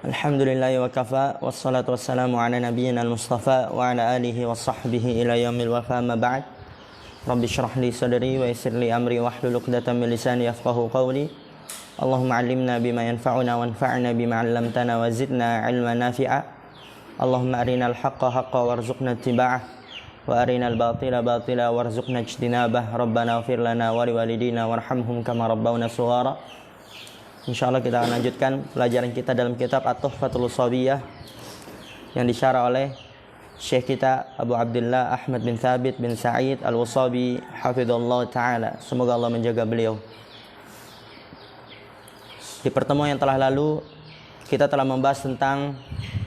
Alhamdulillahi wa kafa, wassalatu wassalamu ala nabiyyina al-mustafa wa ala alihi wa sahbihi ila yaumil wafa, ma ba'd. Rabbi shrah li sadri wa yassir li amri wahlul 'uqdatam min lisani yafqahu qawli. Allahumma 'allimna bima yanfa'una wanfa'na bima 'allamtana wa zidna 'ilman nafi'a. Allahumma arinal haqqa haqqan warzuqna ittiba'ah wa arinal batila batila warzuqna ijtinabah. Rabbana ighfir lana wa liwalidina warhamhum kama rabbawna shighara. Insyaallah kita akan lanjutkan pelajaran kita dalam kitab At-Tuhfatul Ushawiyah yang disyarah oleh Syekh kita Abu Abdullah Ahmad bin Thabit bin Sa'id Al-Ushawi hafizallahu taala. Semoga Allah menjaga beliau. Di pertemuan yang telah lalu kita telah membahas tentang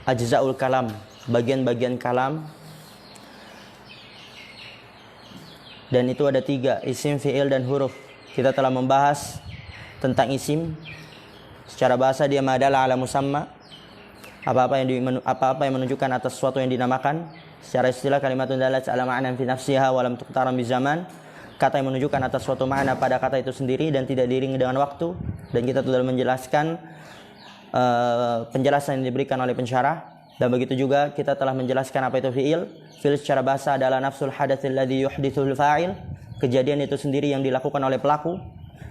ajza'ul kalam, bagian-bagian kalam. Dan itu ada 3, isim, fi'il, dan huruf. Kita telah membahas tentang isim. Secara bahasa dia madalah ala musamma, apa-apa yang menunjukkan atas sesuatu yang dinamakan. Secara istilah kalimatun dalat ala ma'nan fi nafsiha wa lam tuqtaran bi zaman, kata yang menunjukkan atas suatu makna pada kata itu sendiri dan tidak diiringi dengan waktu. Dan kita telah menjelaskan penjelasan yang diberikan oleh pensyarah. Dan begitu juga kita telah menjelaskan apa itu fi'il. Fi'il secara bahasa adalah nafsul hadatsil ladzi yuhditsul fa'il, kejadian itu sendiri yang dilakukan oleh pelaku.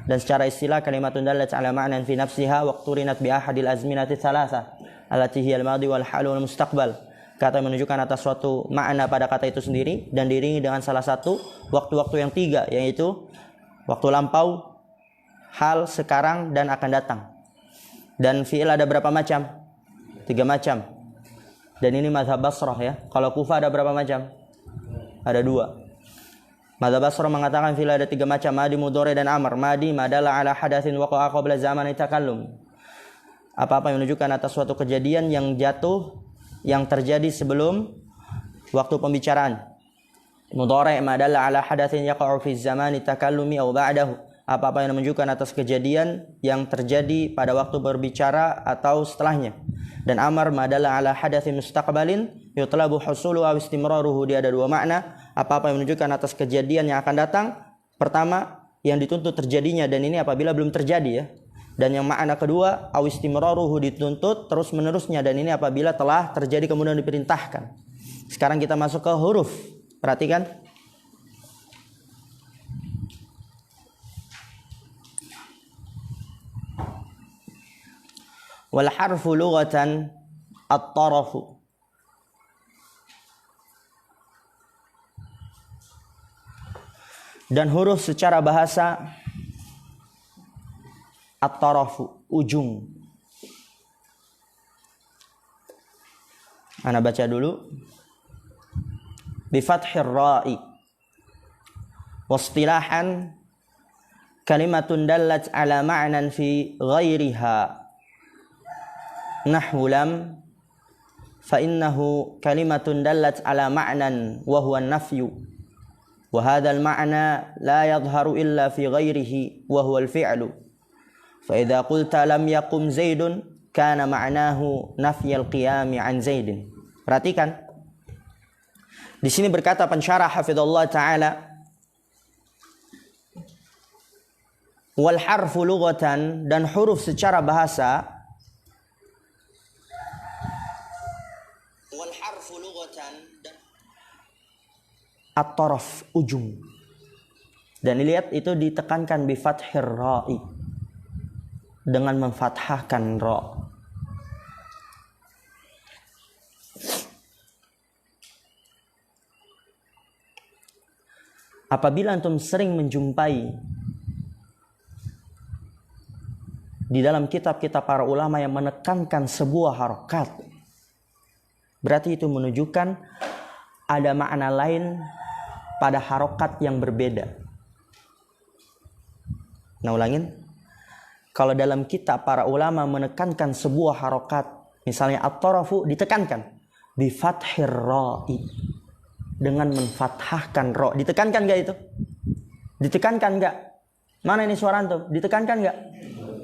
Dan secara istilah kalimatun dalat ala ma'nan fi nafsiha wa qturinat bi ahadil azminati thalatha allati hiya al-madi wal hal wal mustaqbal, kata yang menunjukkan atas suatu makna pada kata itu sendiri dan diiringi dengan salah satu waktu-waktu yang 3, yaitu waktu lampau, hal, sekarang, dan akan datang. Dan fi'il ada berapa macam? 3 macam. Dan ini mazhab Basrah ya. Kalau Kufah ada berapa macam? Ada 2. Mazhab Basrah mengatakan fi'il ada 3 macam, madi, mudhari, dan amr. Madi madalla ala hadatsin waqa'a qabla zaman takallum, apa-apa yang menunjukkan atas suatu kejadian yang jatuh, yang terjadi sebelum waktu pembicaraan. Mudhari madalla ala hadatsin yaqa'u fi zaman takallumi aw ba'dahu, apa-apa yang menunjukkan atas kejadian yang terjadi pada waktu berbicara atau setelahnya. Dan amar madalla ala hadatsin mustaqbalin yutlabu husulu aw istimraruhu, dia ada 2 makna, apa-apa yang menunjukkan atas kejadian yang akan datang. Pertama, yang dituntut terjadinya, dan ini apabila belum terjadi ya. Dan yang makna kedua, aw istimraruhu, dituntut terus menerusnya, dan ini apabila telah terjadi kemudian diperintahkan. Sekarang kita masuk ke huruf. Perhatikan. Wal harfu lughatan at-tarafu. Dan huruf secara bahasa at-tarafu, ujung. Ana baca dulu. Bi fathir ra'i. Wastilahan kalimatun dallat ala ma'nan fi ghairiha. Nahwu lam fa innahu kalimatun dallat ala ma'nan wa huwa an-nafyu. Wa hadzal ma'na la yadhharu illa fi ghairihi wa huwa al-fi'lu. Fa idza qulta lam yaqum Zaidun kana ma'nahu nafyal qiyami an Zaidin. Perhatikan. Di sini berkata pensyarah hafizallahu taala, wal harfu lughatan, dan huruf secara bahasa, wal harfu lughatan, dan at-taraf, ujung. Dan lihat itu ditekankan bi fathir ra'i, dengan memfathahkan ra. Apabila antum sering menjumpai di dalam kitab-kitab para ulama yang menekankan sebuah harokat, berarti itu menunjukkan ada makna lain pada harokat yang berbeda. Nah, ulangin. Kalau dalam kitab para ulama menekankan sebuah harokat, misalnya at-tarafu, ditekankan bi fathir ra'i, dengan menfathahkan ra. Ditekankan enggak itu? Ditekankan enggak? Mana ini suara antum? Ditekankan enggak?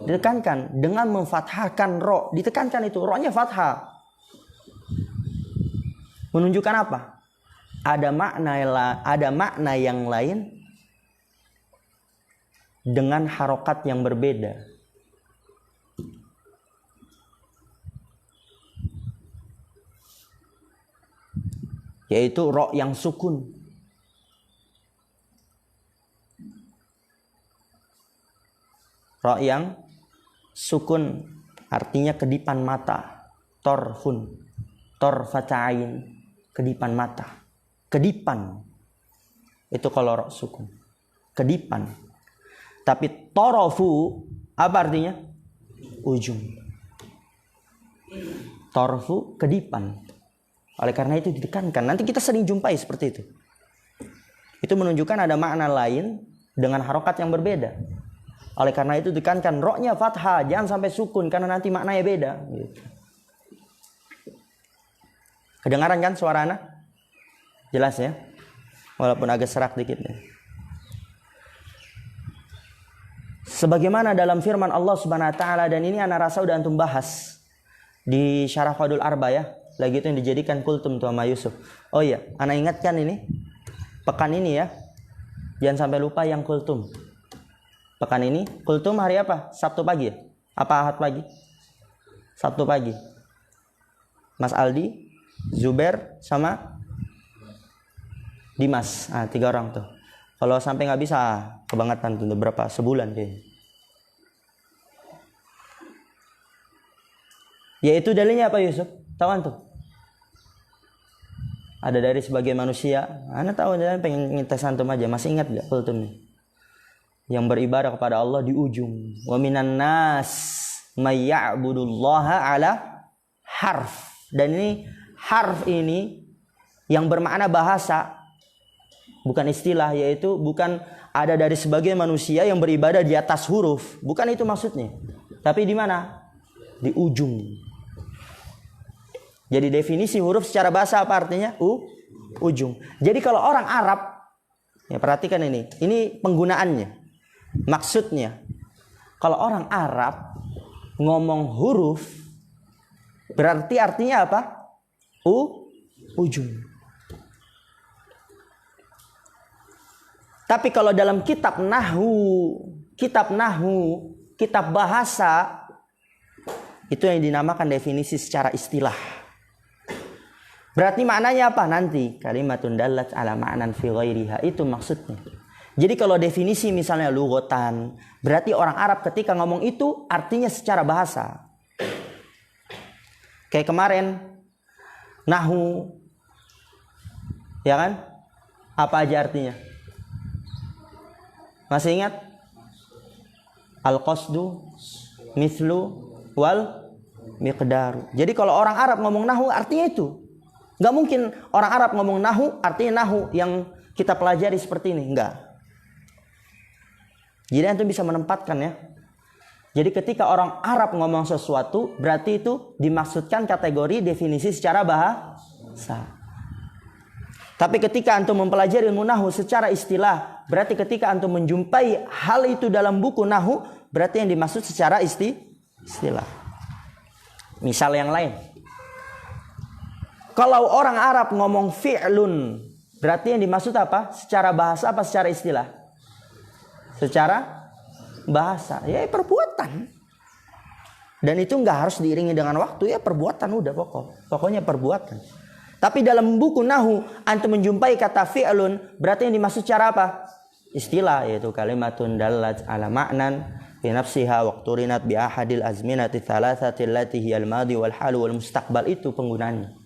Ditekankan dengan memfathahkan ra. Ditekankan itu, ra-nya fathah. Menunjukkan apa? Ada makna yang lain dengan harokat yang berbeda. yaitu ro yang sukun. Ro yang sukun artinya kedipan mata. Torfun, torfata'ain, kedipan mata. Kedipan. Itu kalau ro sukun. Kedipan. Tapi torofu, apa artinya? Ujung. Torfu, kedipan. Oleh karena itu ditekankan. Nanti kita sering jumpai seperti itu. Itu menunjukkan ada makna lain dengan harokat yang berbeda. Oleh karena itu ditekankan roknya fathah, jangan sampai sukun karena nanti maknanya beda. Kedengaran kan suara anak? Jelas ya? Walaupun agak serak dikit ya. Sebagaimana dalam firman Allah Subhanahu wa taala, dan ini ana rasa udah antum bahas di Syarah Qadul Arba ya. Lagi itu yang dijadikan kultum tuh sama Yusuf. Oh iya, ana ingatkan ini pekan ini ya. Jangan sampai lupa yang kultum. Pekan ini kultum hari apa? Sabtu pagi ya? Apa Ahad pagi? Sabtu pagi. Mas Aldi, Zuber sama Dimas. 3 orang tuh. Kalau sampai nggak bisa kebangetan tuh berapa sebulan kayaknya. Yaitu dalilnya apa Yusuf? Tahu antum? Ada dari sebagian manusia. Ana tahu dan pengen ngetes antum aja. Masih ingat nggak kultum nih? Yang beribadah kepada Allah di ujung. Wa minan nas may ya'budullaha ala harf. Dan ini harf ini yang bermakna bahasa, bukan istilah, yaitu bukan ada dari sebagian manusia yang beribadah di atas huruf. Bukan itu maksudnya. Tapi di mana? Di ujung. Jadi definisi huruf secara bahasa apa artinya? Ujung. Jadi kalau orang Arab, ya perhatikan ini. Ini penggunaannya. Maksudnya, kalau orang Arab ngomong huruf, berarti artinya apa? Ujung. Tapi kalau dalam kitab kitab bahasa, itu yang dinamakan definisi secara istilah. Berarti maknanya apa? Nanti kalimatun dallat ala ma'nan fi ghairiha, itu maksudnya. Jadi kalau definisi misalnya lughatan, berarti orang Arab ketika ngomong itu artinya secara bahasa. Kayak kemarin nahu, ya kan? Apa aja artinya? Masih ingat? Al-qasdu, mithlu, wal miqdaru. Jadi kalau orang Arab ngomong nahu artinya itu. Nggak mungkin orang Arab ngomong nahu artinya nahu yang kita pelajari seperti ini. Enggak. Jadi antum bisa menempatkan ya. Jadi ketika orang Arab ngomong sesuatu, berarti itu dimaksudkan kategori definisi secara bahasa. Tapi ketika antum mempelajari ilmu nahu secara istilah, berarti ketika antum menjumpai hal itu dalam buku nahu, berarti yang dimaksud secara istilah. Misal yang lain. Kalau orang Arab ngomong fi'lun, berarti yang dimaksud apa? Secara bahasa apa secara istilah? Secara bahasa, ya perbuatan. Dan itu nggak harus diiringi dengan waktu, ya perbuatan udah pokoknya perbuatan. Tapi dalam buku nahu antum menjumpai kata fi'lun, berarti yang dimaksud secara apa? Istilah, yaitu kalimatun dallat ala ma'nan fi nafsiha waqturinat bi ahadil azminati thalathati allati hiyal madi wal halu wal mustaqbal, itu penggunaannya.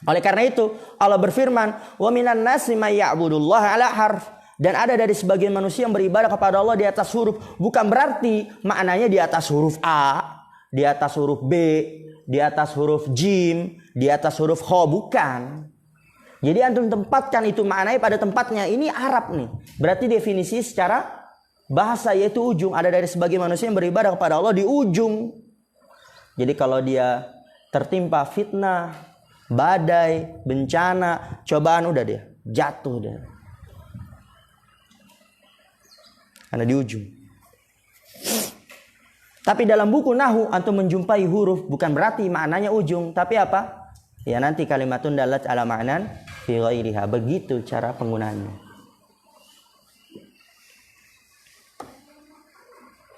Oleh karena itu Allah berfirman, wa minan nasi may ya'budullaha ala harf. Dan ada dari sebagian manusia yang beribadah kepada Allah di atas huruf. Bukan berarti maknanya di atas huruf A, di atas huruf B, di atas huruf jim, di atas huruf kho, bukan. Jadi antum tempatkan itu maknanya pada tempatnya. Ini Arab nih. Berarti definisi secara bahasa yaitu ujung. Ada dari sebagian manusia yang beribadah kepada Allah di ujung. Jadi kalau dia tertimpa fitnah, badai, bencana, cobaan, udah dia jatuh dia. Karena di ujung. Tapi dalam buku nahu antum menjumpai huruf, bukan berarti maknanya ujung, tapi apa? Ya nanti kalimatun dallat ala ma'nan fi ghairiha. Begitu cara penggunaannya.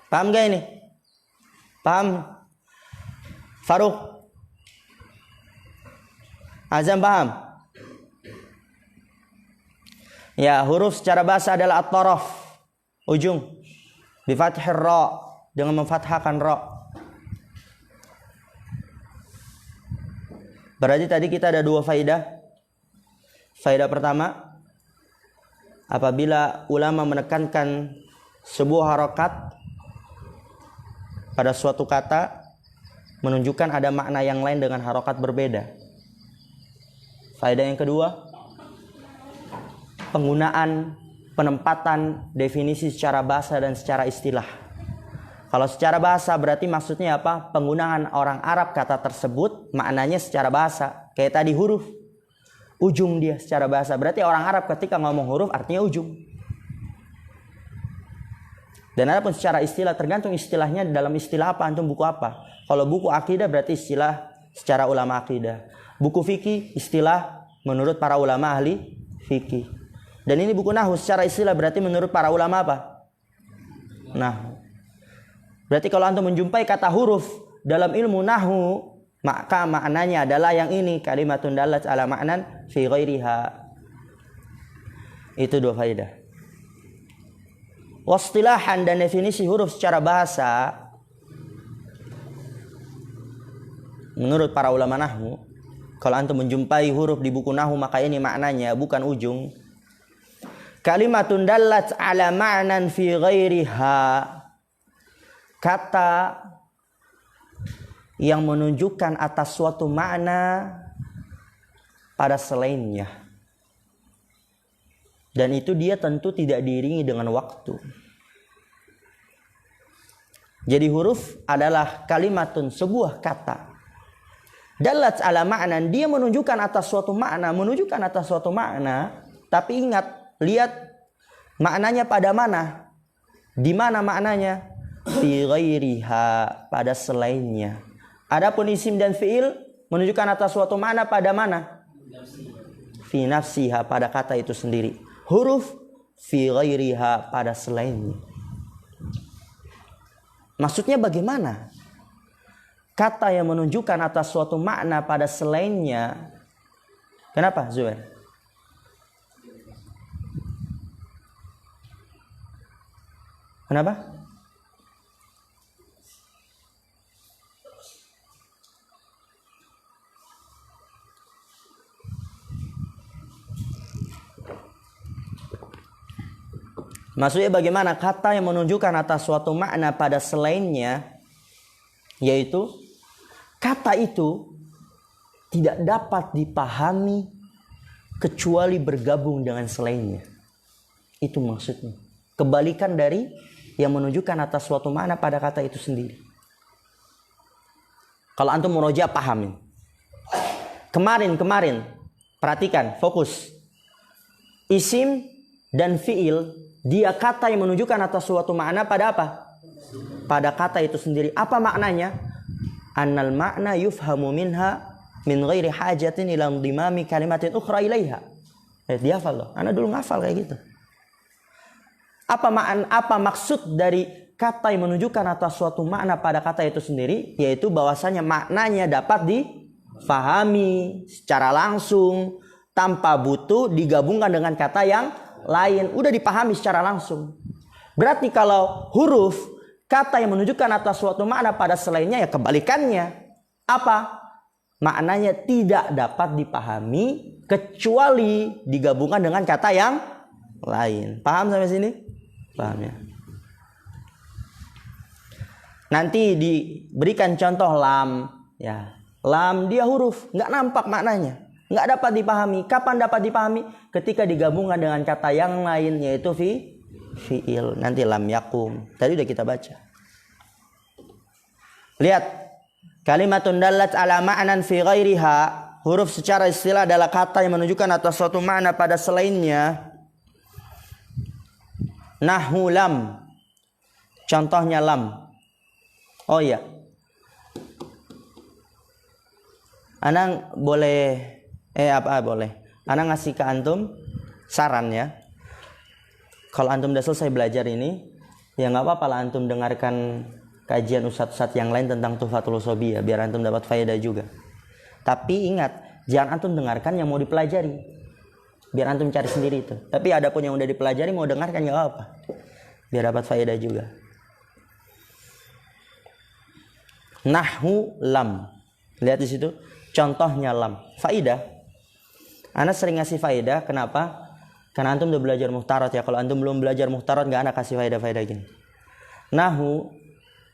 Paham gak ini? Paham? Faruk? Azam paham? Ya, huruf secara bahasa adalah at-taraf, ujung. Bi fathir ra, dengan memfathahkan ra. Berarti tadi kita ada dua faidah. Faidah pertama, apabila ulama menekankan sebuah harokat pada suatu kata, menunjukkan ada makna yang lain dengan harokat berbeda. Faedah yang kedua, penggunaan, penempatan definisi secara bahasa dan secara istilah. Kalau secara bahasa berarti maksudnya apa? Penggunaan orang Arab kata tersebut maknanya secara bahasa. Kayak tadi huruf, ujung dia secara bahasa. Berarti orang Arab ketika ngomong huruf artinya ujung. Dan adapun secara istilah tergantung istilahnya dalam istilah apa, antum buku apa. Kalau buku akidah berarti istilah secara ulama akidah. Buku fikih istilah menurut para ulama ahli fikih. Dan ini buku nahwu secara istilah berarti menurut para ulama apa? Nahwu. Berarti kalau antum menjumpai kata huruf dalam ilmu nahwu, maka maknanya adalah yang ini, kalimatun dalat ala ma'nan fi ghairiha. Itu dua faedah. Wastilahan dan definisi huruf secara bahasa menurut para ulama nahwu, kalau antum menjumpai huruf di buku nahwu maka ini maknanya bukan ujung. Kalimatun dalat ala ma'nan fi ghairiha, kata yang menunjukkan atas suatu makna pada selainnya. Dan itu dia tentu tidak diiringi dengan waktu. Jadi huruf adalah kalimatun, sebuah kata. Dalat ala ma'nan, dia menunjukkan atas suatu makna, tapi ingat, lihat maknanya pada mana? Di mana maknanya? Fi ghairiha, pada selainnya. Adapun isim dan fi'il menunjukkan atas suatu makna pada mana? Fi nafsiha, pada kata itu sendiri. Huruf fi ghairiha, pada selainnya. Maksudnya bagaimana? Kata yang menunjukkan atas suatu makna pada selainnya. Kenapa, Zubair? Kenapa? Maksudnya bagaimana kata yang menunjukkan atas suatu makna pada selainnya, yaitu kata itu tidak dapat dipahami kecuali bergabung dengan selainnya. Itu maksudnya. Kebalikan dari yang menunjukkan atas suatu makna pada kata itu sendiri. Kalau antum murojaah pahamin. Kemarin, perhatikan, fokus. Isim dan fi'il, dia kata yang menunjukkan atas suatu makna pada apa? Pada kata itu sendiri. Apa maknanya? Annal makna yufhamu minha min ghairi hajatin ila indimami kalimatin ukhra ilaiha. Dia hafal loh. Ana dulu ngafal kayak gitu. Apa maksud dari kata yang menunjukkan atas suatu makna pada kata itu sendiri? Yaitu bahwasanya maknanya dapat difahami secara langsung tanpa butuh digabungkan dengan kata yang lain. Udah dipahami secara langsung. Berarti kalau huruf, kata yang menunjukkan atas suatu makna pada selainnya, ya kebalikannya. Apa? Maknanya tidak dapat dipahami kecuali digabungkan dengan kata yang lain. Paham sampai sini? Paham ya? Nanti diberikan contoh lam, ya. Lam dia huruf, nggak nampak maknanya, nggak dapat dipahami. Kapan dapat dipahami? Ketika digabungkan dengan kata yang lain, yaitu fi'il. Nanti lam yakum. Tadi udah kita baca. Lihat, kalimatun dalat ala ma'nan fi ghairiha. Huruf secara istilah adalah kata yang menunjukkan atas suatu makna pada selainnya. Nahwu lam. Contohnya lam. Oh iya. Ana boleh boleh. Ana ngasih ke antum saran ya. Kalau antum udah selesai belajar ini, ya nggak apa-apa lah antum dengarkan kajian ustadz-ustadz yang lain tentang Tuhfatul Ushobiyah biar antum dapat faedah juga. Tapi ingat, Jangan antum dengarkan yang mau dipelajari. Biar antum cari sendiri itu. Tapi ada pun yang udah dipelajari mau dengarkan ya apa. Biar dapat faedah juga. Nahwu lam. Lihat di situ. Contohnya lam. Faedah. Ana sering ngasih faedah. Kenapa? Karena antum udah belajar muhtarat ya. Kalau antum belum belajar muhtarat gak ana kasih faedah-faedah gini. Nahwu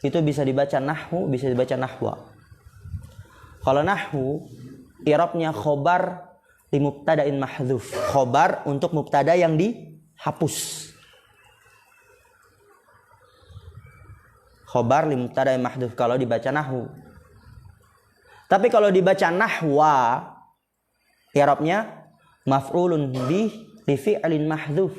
itu bisa dibaca nahwu, bisa dibaca nahwa. Kalau nahwu i'rabnya khobar li mubtada'in mahdhuf. Khobar untuk mubtada yang dihapus. Khobar li mubtada'in mahdhuf kalau dibaca nahwu. Tapi kalau dibaca nahwa i'rabnya maf'ulun bih li fi'lin mahdhuf.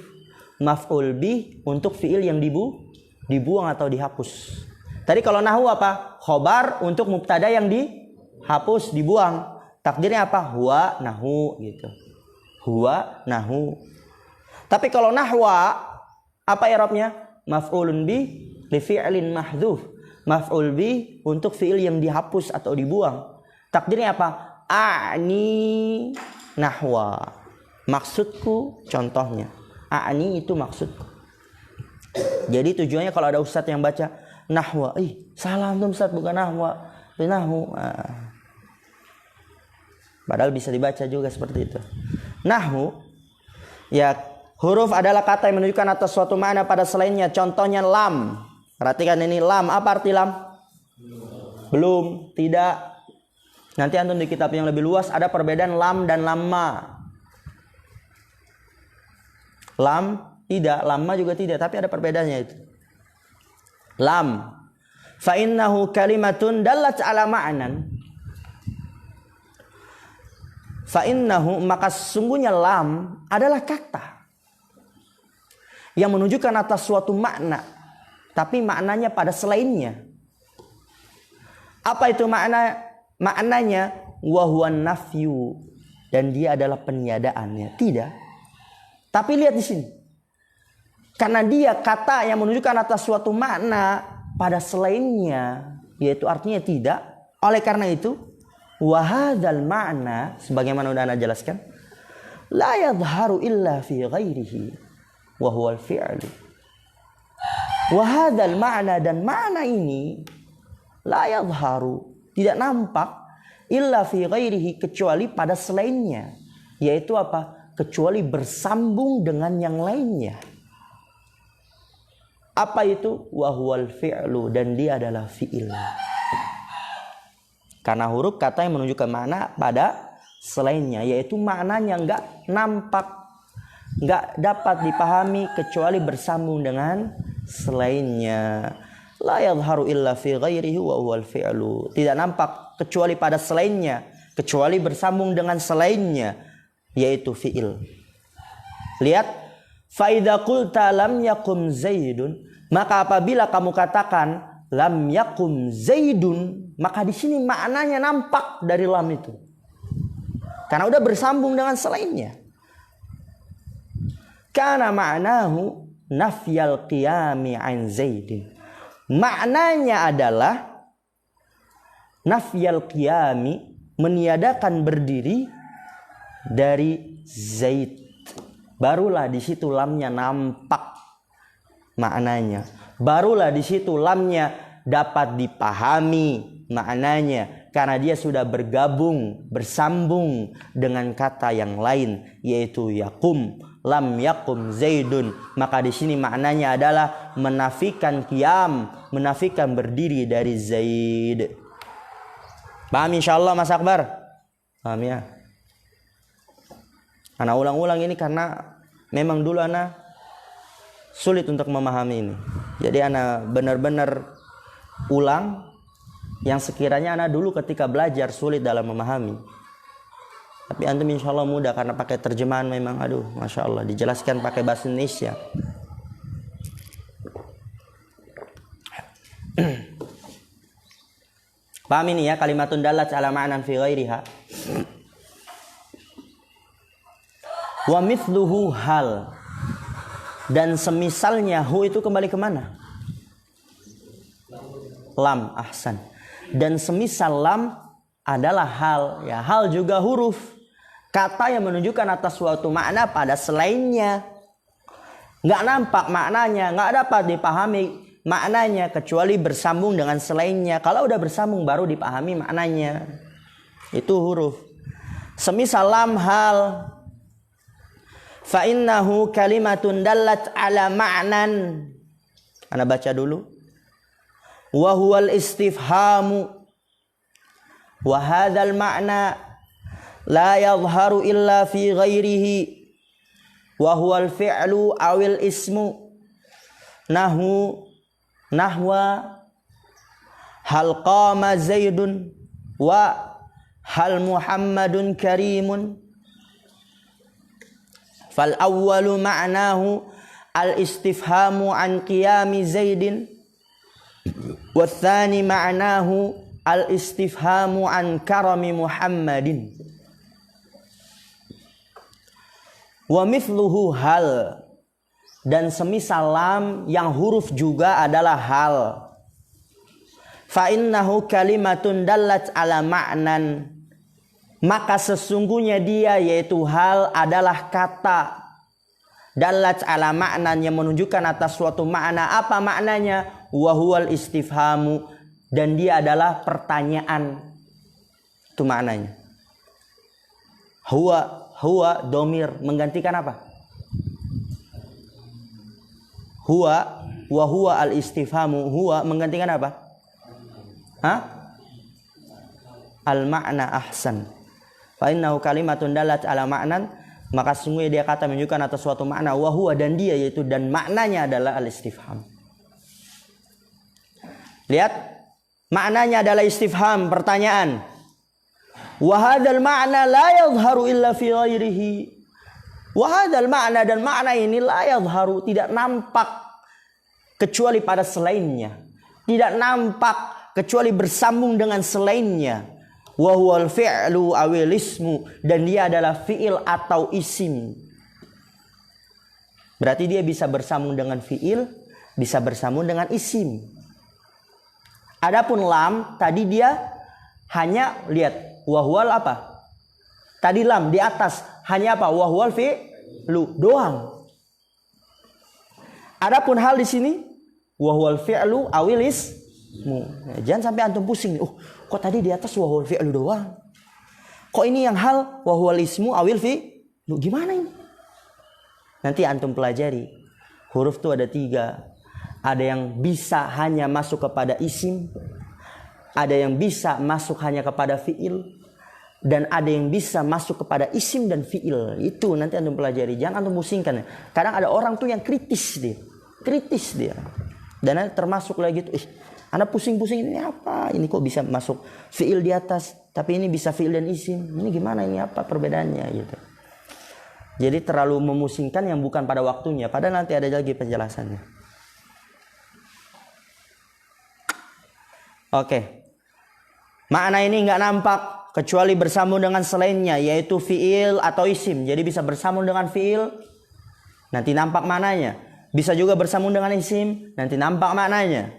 Maf'ul bih untuk fi'il yang dibuang atau dihapus. Tadi kalau nahwu apa? Khobar untuk mubtada yang dihapus, dibuang. Takdirnya apa? Huwa nahwu gitu. Huwa nahwu. Tapi kalau nahwa apa i'rabnya? Maf'ulun bih li fi'lin mahdhuf. Maf'ul bih untuk fi'il yang dihapus atau dibuang. Takdirnya apa? A'ni nahwa. Maksudku contohnya. A'ni itu maksudku. Jadi tujuannya kalau ada ustadz yang baca nahwa, salah antum ustadz, bukan nahwa, itu nahwu. Padahal bisa dibaca juga seperti itu. Nahwu ya huruf adalah kata yang menunjukkan atas suatu makna pada selainnya. Contohnya lam. Perhatikan ini lam. Apa arti lam? Belum, tidak. Nanti antum di kitab yang lebih luas ada perbedaan lam dan lamma. Lam tidak, lamma juga tidak, tapi ada perbedaannya itu. Lam. Fa innahu kalimatun dallat ala ma'nan. Fa innahu, maka sesungguhnya lam adalah kata yang menunjukkan atas suatu makna, tapi maknanya pada selainnya. Apa itu maknanya? Wa huwa nafyu, dan dia adalah peniadaannya. Tidak. Tapi lihat di sini. Karena dia kata yang menunjukkan atas suatu makna pada selainnya, yaitu artinya tidak. Oleh karena itu, wa hadzal ma'na, sebagaimana udah ana jelaskan, la yadhharu illa fi ghairihi wa huwa al-fi'l. Wa hadzal ma'na, dan makna ini la yadhharu, tidak nampak, illa fi ghairihi, kecuali pada selainnya, yaitu apa? Kecuali bersambung dengan yang lainnya. Apa itu? Wa huwal fi'lu, dan dia adalah fi'il. Karena huruf kata yang menunjukkan makna pada selainnya, yaitu maknanya enggak nampak, enggak dapat dipahami kecuali bersambung dengan selainnya. La yadhharu illa fi ghairihi wa huwal fi'lu. Tidak nampak kecuali pada selainnya, kecuali bersambung dengan selainnya, yaitu fi'il. Lihat, fa idza qulta lam yakum zaidun, maka apabila kamu katakan lam yakum zaidun, maka di sini maknanya nampak dari lam itu. Karena udah bersambung dengan selainnya. Kana ma'nahu nafyal qiyami an zaidin. Maknanya adalah nafyal qiyami, meniadakan berdiri dari Zaid. Barulah di situ lamnya nampak maknanya. Barulah di situ lamnya dapat dipahami maknanya, karena dia sudah bergabung, bersambung dengan kata yang lain, yaitu yakum. Lam yakum Zaidun. Maka di sini maknanya adalah menafikan qiyam, menafikan berdiri dari Zaid. Paham insyaallah Mas Akbar? Paham ya? Ana ulang-ulang ini karena memang dulu ana sulit untuk memahami ini. Jadi ana benar-benar ulang yang sekiranya ana dulu ketika belajar sulit dalam memahami. Tapi antum insyaallah mudah karena pakai terjemahan memang Masya Allah dijelaskan pakai bahasa Indonesia. Paham ini ya, kalimatun dalat ala ma'nan fi ghairiha. Wa mithluhu hal, dan semisalnya hu itu kembali kemana? Lam, ahsan. Dan semisal lam adalah hal, ya hal juga huruf, kata yang menunjukkan atas suatu makna pada selainnya. Nggak nampak maknanya, nggak dapat dipahami maknanya kecuali bersambung dengan selainnya. Kalau udah bersambung baru dipahami maknanya. Itu huruf. Semisal lam hal, fa innahu kalimatun dallat ala ma'nan. Ana baca dulu. Wa huwal istifhamu wa hadzal ma'na la yadhharu illa fi ghairihi wa huwal fi'lu awil ismu nahwa hal qama zaidun wa hal muhammadun karimun. Fal awwalu ma'nahu al istifhamu an qiyami zaidin wa tsani ma'nahu al istifhamu an karami muhammadin. Wa mithluhu hal, dan semisal lam yang huruf juga adalah hal. Fa innahu kalimatun dallat ala ma'nan, maka sesungguhnya dia yaitu hal adalah kata dallat ala ma'nan yang menunjukkan atas suatu makna. Apa maknanya? Wa huwal istifhamu, dan dia adalah pertanyaan. Itu maknanya. Huwa domir menggantikan apa? Huwa wa huwa al istifhamu, huwa menggantikan apa? Al makna ahsan. Fa innahu kalimatun dalat ala ma'nan, maka sungguh dia kata menunjukkan atas suatu makna. Wa huwa, dan dia yaitu, dan maknanya adalah al istifham. Lihat, maknanya adalah istifham, pertanyaan. Wa hadzal ma'na la yadhharu illa fi ghairihi. Wa hadzal ma'na, dan makna ini la yadhharu, tidak nampak kecuali pada selainnya. Tidak nampak kecuali bersambung dengan selainnya. Wa huwal fi'lu awil ismu, dan dia adalah fi'il atau isim. Berarti dia bisa bersambung dengan fi'il, bisa bersambung dengan isim. Adapun lam tadi dia hanya lihat wahwal apa? Tadi lam di atas hanya apa? Wahwal fi'lu doang. Adapun hal di sini wahwal fi'lu awil ismu. Jangan sampai antum pusing. Kok tadi di atas wahwal fi'lu doang? Kok ini yang hal wahwal ismu awil fi'lu? Gimana ini? Nanti antum pelajari. Huruf itu ada 3. Ada yang bisa hanya masuk kepada isim, ada yang bisa masuk hanya kepada fi'il, dan ada yang bisa masuk kepada isim dan fi'il. Itu nanti antum pelajari. Jangan antum pusingkan. Kadang ada orang tuh yang kritis dia. Dan termasuk lagi tuh, anak pusing-pusing, ini apa? Ini kok bisa masuk fi'il di atas, tapi ini bisa fi'il dan isim. Ini gimana, ini apa perbedaannya gitu. Jadi terlalu memusingkan yang bukan pada waktunya. Padahal nanti ada lagi penjelasannya. Oke. Makna ini nggak nampak kecuali bersambung dengan selainnya, yaitu fi'il atau isim. Jadi bisa bersambung dengan fi'il, nanti nampak maknanya. Bisa juga bersambung dengan isim, nanti nampak maknanya.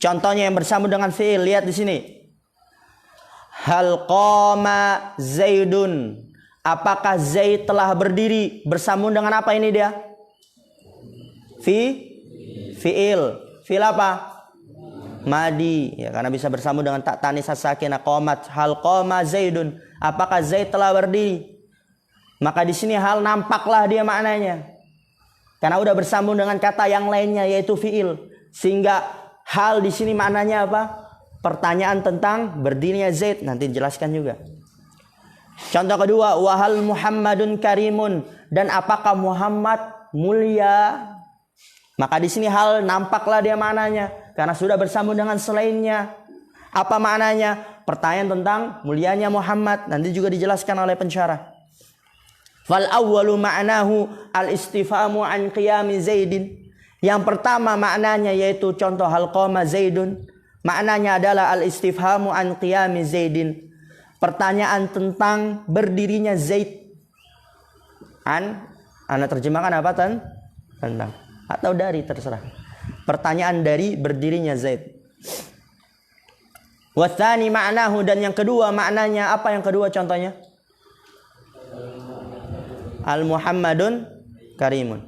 Contohnya yang bersambung dengan fi'il, lihat di sini. Hal qama Zaidun. Apakah Zaid telah berdiri? Bersambung dengan apa ini dia? Fi'il. Fi'il apa? Madi, ya, karena bisa bersambung dengan tak tanis as-sakinah qomat. Hal qoma Zaidun, apakah Zaid telah berdiri? Maka di sini hal nampaklah dia maknanya, karena udah bersambung dengan kata yang lainnya yaitu fiil, sehingga hal di sini maknanya apa? Pertanyaan tentang berdirinya Zaid, nanti dijelaskan juga. Contoh kedua, wahal Muhammadun karimun, dan apakah Muhammad mulia? Maka di sini hal nampaklah dia maknanya, karena sudah bersambung dengan selainnya. Apa maknanya? Pertanyaan tentang mulianya Muhammad. Nanti juga dijelaskan oleh pensyarah. Fal awwalu ma'nahu al-istifhamu an qiyami Zaidin. Yang pertama maknanya yaitu contoh hal qama Zaidun. Maknanya adalah al-istifhamu an qiyami Zaidin. Pertanyaan tentang berdirinya Zaid. Ana terjemahkan apa tentang? Atau dari, terserah. Pertanyaan dari berdirinya Zaid. Wa tsani ma'nahu, dan yang kedua maknanya apa? Yang kedua contohnya? Al-Muhammadun karimun.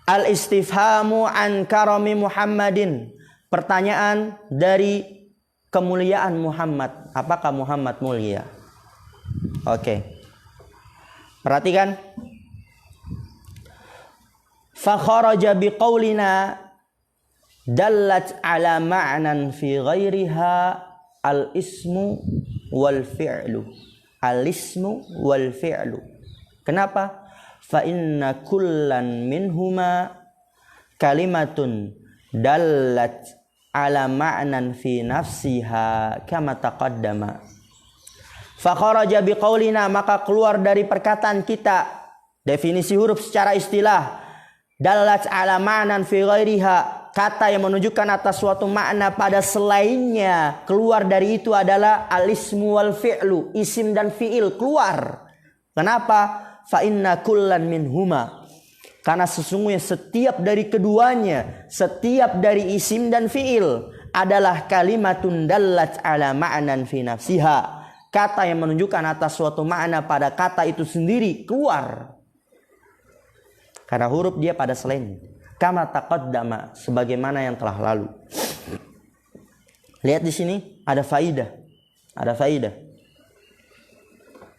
Al-istifhamu an karami Muhammadin. Pertanyaan dari kemuliaan Muhammad. Apakah Muhammad mulia? Oke. Perhatikan. Fa kharaja biqaulina dallat ala ma'nan fi ghairiha al-ismu wal fi'lu. Al-ismu wal fi'lu. Kenapa? Fa inna kullan minhuma kalimatun dallat ala ma'nan fi nafsiha kama taqaddama. Fa kharaja biqaulina, maka keluar dari perkataan kita. Definisi huruf secara istilah. Dallat ala ma'nan fi ghairiha, kata yang menunjukkan atas suatu makna pada selainnya. Keluar dari itu adalah al-ismu wal fi'lu, isim dan fi'il keluar. Kenapa? Fa inna kullan minhuma, karena sesungguhnya setiap dari keduanya, setiap dari isim dan fi'il adalah kalimatun dallat ala ma'nan fi nafsiha, kata yang menunjukkan atas suatu makna pada kata itu sendiri keluar. Karena huruf dia pada selain. Kama taqaddama, sebagaimana yang telah lalu. Lihat di sini ada faidah. Ada faidah.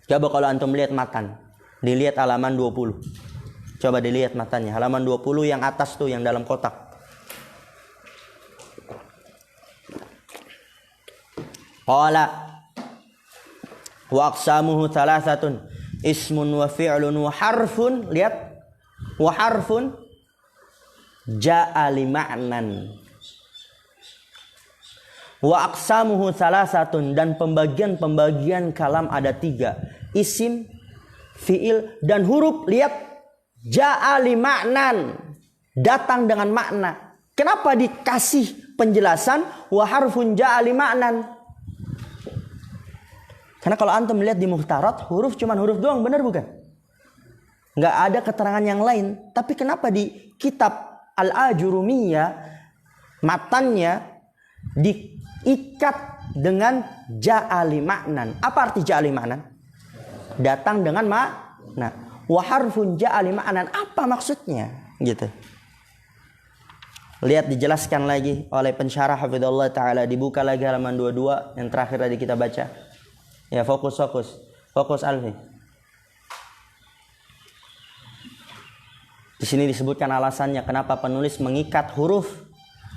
Coba kalau antum lihat matan, dilihat halaman 20. Coba dilihat matanya, halaman 20 yang atas tuh, yang dalam kotak. Qala wa aqsamuhu thalathatun ismun wa fi'lun wa harfun. Lihat, wa harfun ja'a li ma'nan. Wa aqsamuhu thalathatun, dan pembagian kalam ada 3. Isim, fi'il, dan huruf. Lihat, ja'a li ma'nan, datang dengan makna. Kenapa dikasih penjelasan wa harfun ja'a li ma'nan? Karena kalau antum melihat di muhtarat, huruf cuman huruf doang, benar bukan? Nggak ada keterangan yang lain. Tapi kenapa di kitab Al-Ajurumiyah matannya diikat dengan ja'a li ma'nan? Apa arti ja'a li ma'nan? Datang dengan makna. Wa harfun ja'a li ma'nan, apa maksudnya? Gitu. Lihat dijelaskan lagi oleh pensyarah hafizallahu taala, dibuka lagi halaman 22 yang terakhir tadi kita baca. Ya, fokus Alfi. Di sini disebutkan alasannya kenapa penulis mengikat huruf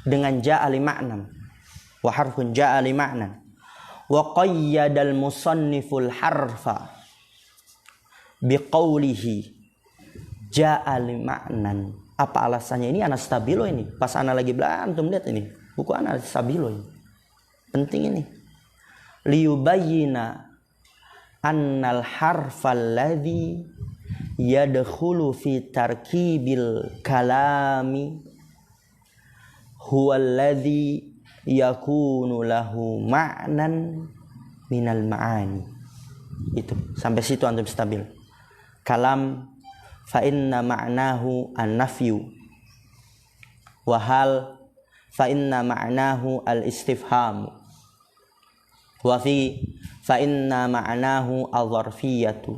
dengan ja'a li ma'nan. Wa harfun ja'a li ma'nan. Wa qayyadal musanniful harfa biqaulihi ja'a li ma'nan. Apa alasannya? Ini anak stabilo ini. Pas anak lagi belajar, antum lihat ini. Buku anak stabilo ini. Penting ini. Liyubayyina annal harfal ladzi yadkhulu fi tarkibil kalami huwa alladzi yakunu lahu ma'nan minal ma'ani. Itu sampai situ antum stabil. Kalam fa inna ma'nahu an-nafyu wa hal fa inna ma'nahu al-istifham wa fi fa inna ma'nahu al-zarfiyatu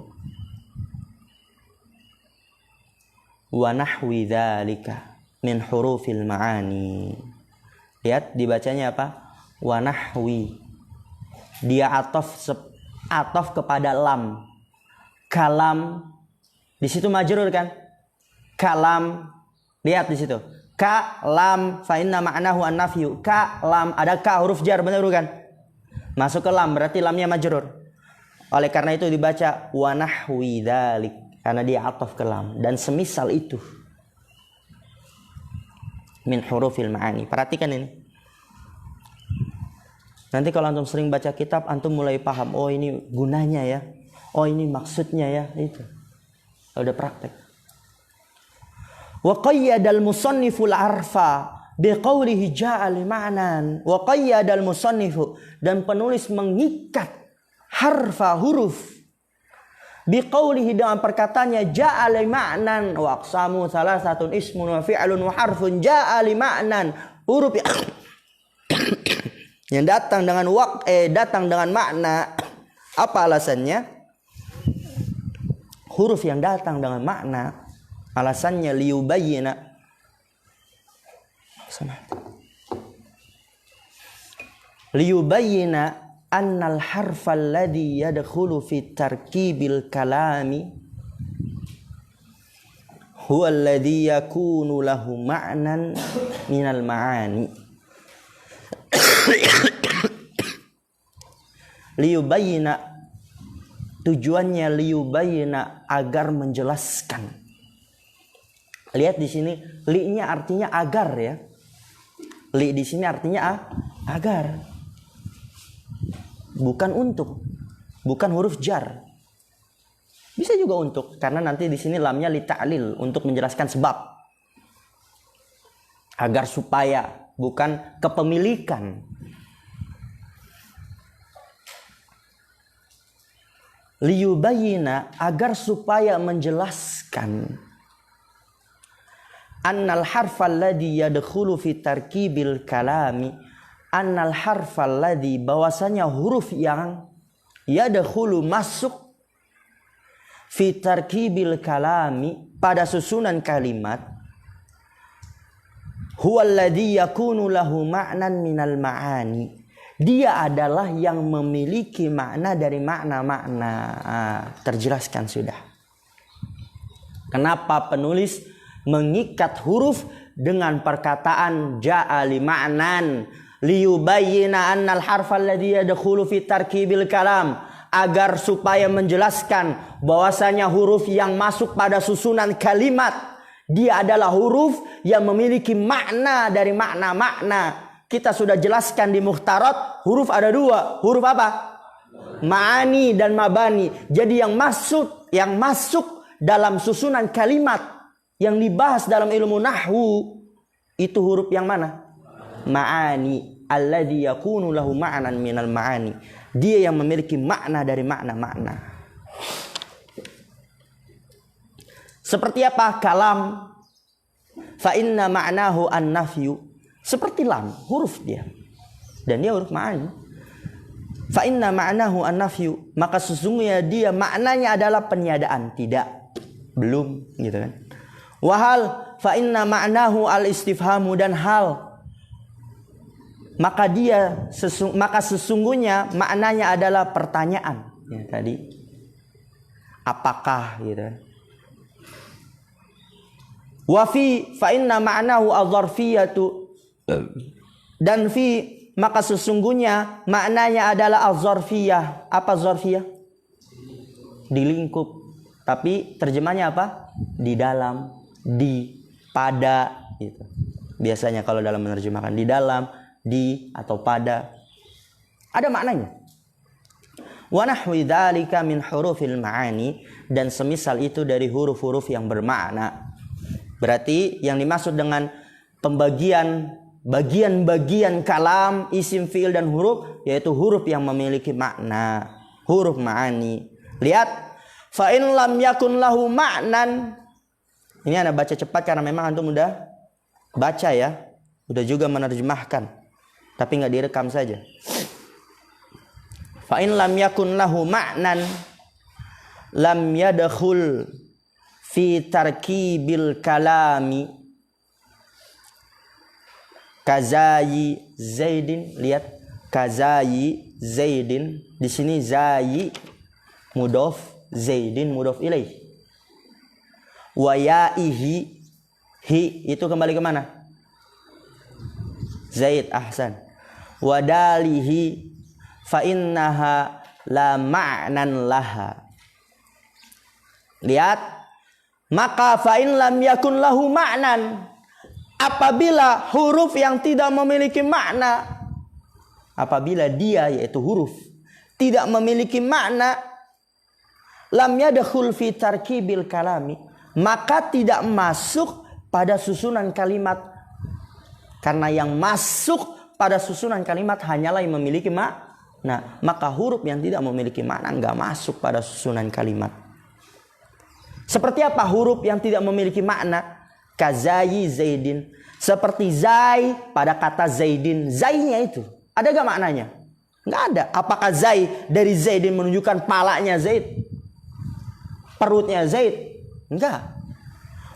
wa nahwi dzalika min hurufil ma'ani. Lihat dibacanya apa? Wa nahwi. Dia atof kepada lam. Kalam di situ majrur kan? Kalam, lihat di situ. Kalam fa inna ma'nahu an-nafyu. Kalam, ada ka huruf jar, benar bukan? Masuk ke lam, berarti lamnya majrur. Oleh karena itu dibaca wa nahwi dzalik, karena dia ataf ke lam dan semisal itu. Min hurufil ma'ani. Perhatikan ini. Nanti kalau antum sering baca kitab, antum mulai paham, oh ini gunanya ya. Oh ini maksudnya ya, itu. Udah praktek. Wa qayyadal musanniful arfa biqaulihi ja'a li ma'nan. Wa qayyadal musannifu, dan penulis mengikat harfa huruf biqaulihi dengan perkataannya ja'a li ma'nan wa aqsamu salasatun ismun wa fi'lun wa harfun ja'a li ma'nan. Huruf yang Yang datang dengan datang dengan makna. Apa alasannya? Huruf yang datang dengan makna, alasannya liyubayyina. Liyubayyina annal harfa alladhi yadkhulu fi tarkibil kalami huwa alladhi yakunu lahu ma'nan minal ma'ani. Liyubayyina, tujuannya liyubayyina, agar menjelaskan. Lihat di sini, li-nya artinya agar ya. Li di sini artinya agar. Bukan untuk. Bukan huruf jar. Bisa juga untuk, karena nanti di sini lamnya li ta'lil, untuk menjelaskan sebab. Agar supaya, bukan kepemilikan. Liyubayyina, agar supaya menjelaskan. Annal harfal ladhi yadkhulu fi tarkibil kalami. Annal harfal ladhi, bahwasanya huruf yang yadkhulu, masuk, fi tarkibil kalami, pada susunan kalimat, huwa alladhi yakunu lahu ma'nan minal ma'ani. Dia adalah yang memiliki makna dari makna-makna. Terjelaskan sudah. Kenapa penulis mengikat huruf dengan perkataan ja'a li ma'nan liyubayyina annal harfal ladzi yadkhulu fi tarkibil kalam, agar supaya menjelaskan bahwasanya huruf yang masuk pada susunan kalimat, dia adalah huruf yang memiliki makna dari makna-makna. Kita sudah jelaskan di mukhtarat, huruf ada dua. Huruf apa? Ma'ani dan mabani. Jadi yang masuk dalam susunan kalimat yang dibahas dalam ilmu nahwu, itu huruf yang mana? Ma'ani. Alladhi yakunu lahu ma'nan minal ma'ani. Dia yang memiliki makna dari makna-makna. Seperti apa? Kalam. Fa inna ma'nahu an-nafyu. Seperti lam, huruf dia. Dan dia huruf ma'ani. Fa inna ma'nahu an-nafyu, maka sesungguhnya dia maknanya adalah peniadaan, tidak, belum, gitu kan. Wahal fa inna ma'nahu al-istifhamu, dan hal, maka sesungguhnya maknanya adalah pertanyaan. Ya, tadi apakah, gitu. Wa fi fa inna ma'nahu adz-dzarfiyatu, dan fi, maka sesungguhnya maknanya adalah az-zarfiyah. Apa zarfiyah? Di lingkup. Tapi terjemahnya apa? Di dalam, di, pada, gitu. Biasanya kalau dalam menerjemahkan di dalam, di, atau pada, ada maknanya. Wa nahwi dzalika min hurufil ma'ani, dan semisal itu dari huruf-huruf yang bermakna. Berarti yang dimaksud dengan bagian-bagian kalam, isim, fi'il, dan huruf, yaitu huruf yang memiliki makna, huruf ma'ani. Lihat, fa in lam yakun lahu ma'nan. Ini Anda baca cepat karena memang antum udah baca ya, udah juga menerjemahkan, tapi nggak direkam saja. Fa in lam yakun lahu ma'nan lam yadkhul fi tarkibil kalami kazayi zaidin. Lihat, kazayi zaidin, di sini zayi mudhof, zaidin mudhof ilaih. Wa yaihi, hi itu kembali ke mana? Zaid, ahsan. Wa dalihi fa innaha la ma'nan laha. Lihat, maka fa in lam yakun lahu ma'nan, apabila huruf yang tidak memiliki makna, apabila dia, yaitu huruf, tidak memiliki makna, lam yadkhul fi tarkibil kalami, maka tidak masuk pada susunan kalimat. Karena yang masuk pada susunan kalimat hanyalah yang memiliki makna, maka huruf yang tidak memiliki makna enggak masuk pada susunan kalimat. Seperti apa huruf yang tidak memiliki makna? Kazayi zaidin, seperti zai pada kata zaidin. Zainya itu Ada gak maknanya? Nggak ada. Apakah Zaid dari Zaidin menunjukkan palanya Zaid? Perutnya Zaid? Enggak.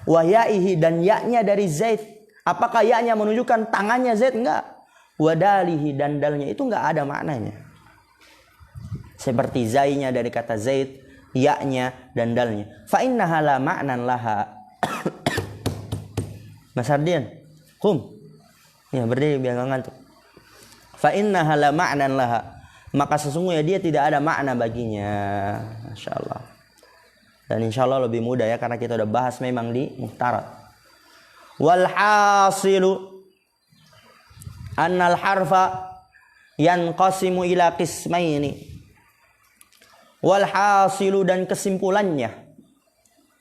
Wa ya'ihi dan yaknya dari Zaid. Apakah yaknya menunjukkan tangannya Zaid? Enggak. Wa dalihi dan dalnya itu enggak ada maknanya. Seperti zainya dari kata Zaid, yaknya dan dalnya. Fa innaha la ma'nan laha. Mas Ardian, kum. Ya, berdiri biar enggak ngantuk. Fa innaha la ma'nan laha. Maka sesungguhnya dia tidak ada makna baginya. Masya Allah. Dan insya Allah lebih mudah ya, karena kita udah bahas memang di muhtarat. Wal hasilu annal harfa yanqasimu ila qismaini. Wal hasilu dan kesimpulannya,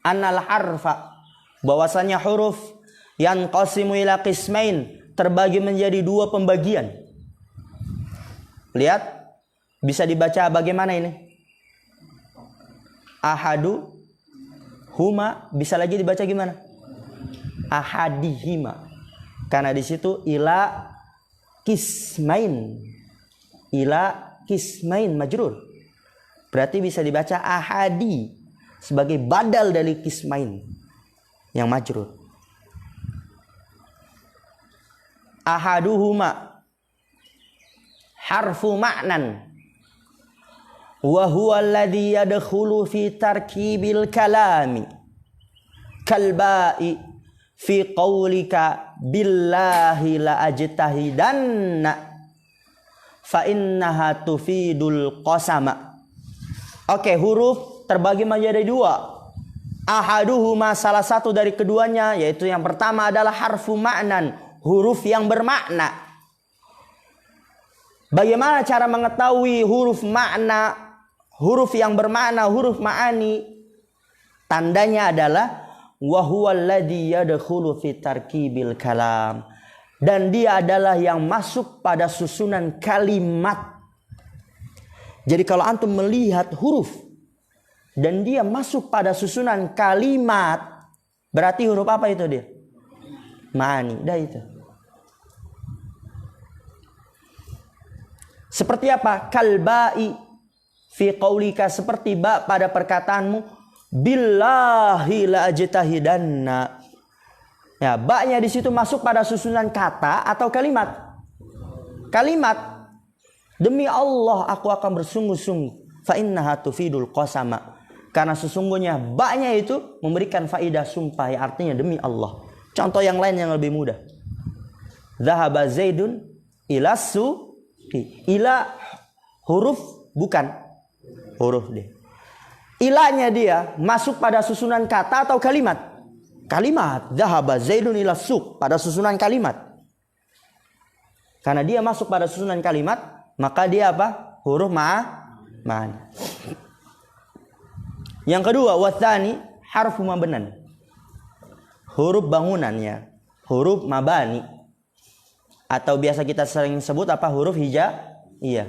annal harfa bahwasanya huruf yanqasimu ila qismain terbagi menjadi dua pembagian. Lihat, bisa dibaca bagaimana ini? Ahadu huma, bisa lagi dibaca gimana? Ahadihima. Karena di situ ila kismain. Ila kismain majrur. Berarti bisa dibaca ahadi sebagai badal dari kismain yang majrur. Ahaduhuma harfu ma'nan wa huwa alladhi yadkhulu fi tarkibil kalami kalba'i fi qawlika billahi la ajtahidanna fa innaha tufidul qasama. Oke, huruf terbagi menjadi dua. Ahaduhuma salah satu dari keduanya, yaitu yang pertama adalah harfu ma'nan, huruf yang bermakna. Bagaimana cara mengetahui huruf makna, huruf yang bermakna, huruf ma'ani? Tandanya adalah wa huwal ladzi yadkhulu fi tarkibil kalam. Dan dia adalah yang masuk pada susunan kalimat. Jadi kalau antum melihat huruf dan dia masuk pada susunan kalimat, berarti huruf apa itu dia? Ma'ani, dah itu. Seperti apa? Kalba'i fi qaulika, seperti ba pada perkataanmu billahi la ajtahidanna. Ya, ba-nya di situ masuk pada susunan kata atau kalimat? Kalimat. Demi Allah aku akan bersungguh-sungguh. Fa innaha tufidul qasama. Karena sesungguhnya ba-nya itu memberikan faidah sumpah, yang artinya demi Allah. Contoh yang lain yang lebih mudah. Dhahaba Zaidun ila suqi. Ila huruf bukan huruf dia. Ilanya dia masuk pada susunan kata atau kalimat? Kalimat. Dhahaba Zaidun ila suq, pada susunan kalimat. Karena dia masuk pada susunan kalimat, maka dia apa? Huruf ma'ani. Yang kedua, wathani harfu mabnan. Huruf bangunannya, huruf mabani. Atau biasa kita sering sebut apa? Huruf hijaiyah.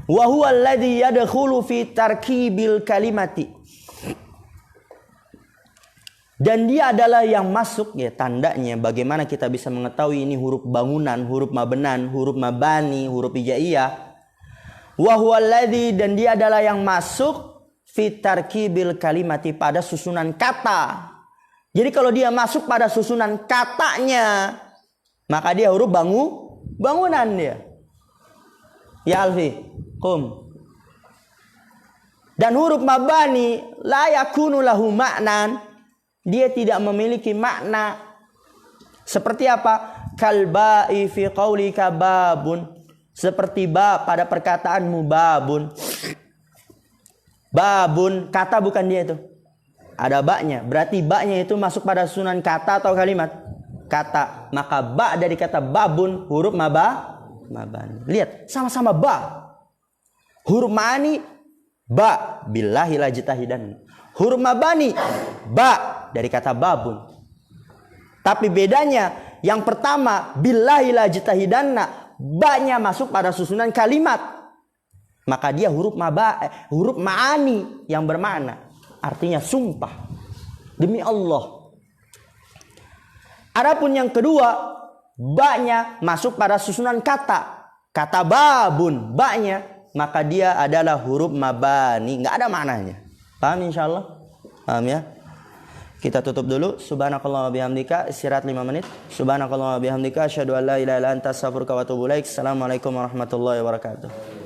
Wa huwa alladhi yadkhulu fi tarkibil kalimati. Dan dia adalah yang masuk, ya tandanya bagaimana kita bisa mengetahui ini huruf bangunan, huruf mabnan, huruf mabani, huruf hijaiyah. Wa huwa alladzi, dan dia adalah yang masuk fi tarkibil kalimati, pada susunan kata. Jadi kalau dia masuk pada susunan katanya, maka dia huruf bangunan dia. Ya Alfi, kum. Dan huruf mabani la yakunu lahu ma'nan, dia tidak memiliki makna. Seperti apa? Kalba'i fi qaulika babun. Seperti ba pada perkataanmu babun. Babun, kata bukan dia itu. Ada ba-nya. Berarti ba-nya itu masuk pada susunan kata atau kalimat? Kata. Maka ba dari kata babun huruf mabani. Lihat, sama-sama ba. Huruf ma'ani ba, billahi la jtahidan. Huruf mabani ba dari kata babun. Tapi bedanya, yang pertama billahi la jtahidanna, ba-nya masuk pada susunan kalimat. Maka dia huruf ma'ani yang bermakna. Artinya sumpah. Demi Allah. Adapun yang kedua, ba-nya masuk pada susunan kata. Kata babun, ba-nya, maka dia adalah huruf mabani, nggak ada maknanya. Paham insyaallah? Paham ya? Kita tutup dulu. Subhanakallah wa bihamdika, istirahat 5 menit. Subhanakallah wa bihamdika, asyhadu an la ilaha illa anta, astaghfiruka wa atubu ilaik. Assalamualaikum warahmatullahi wabarakatuh.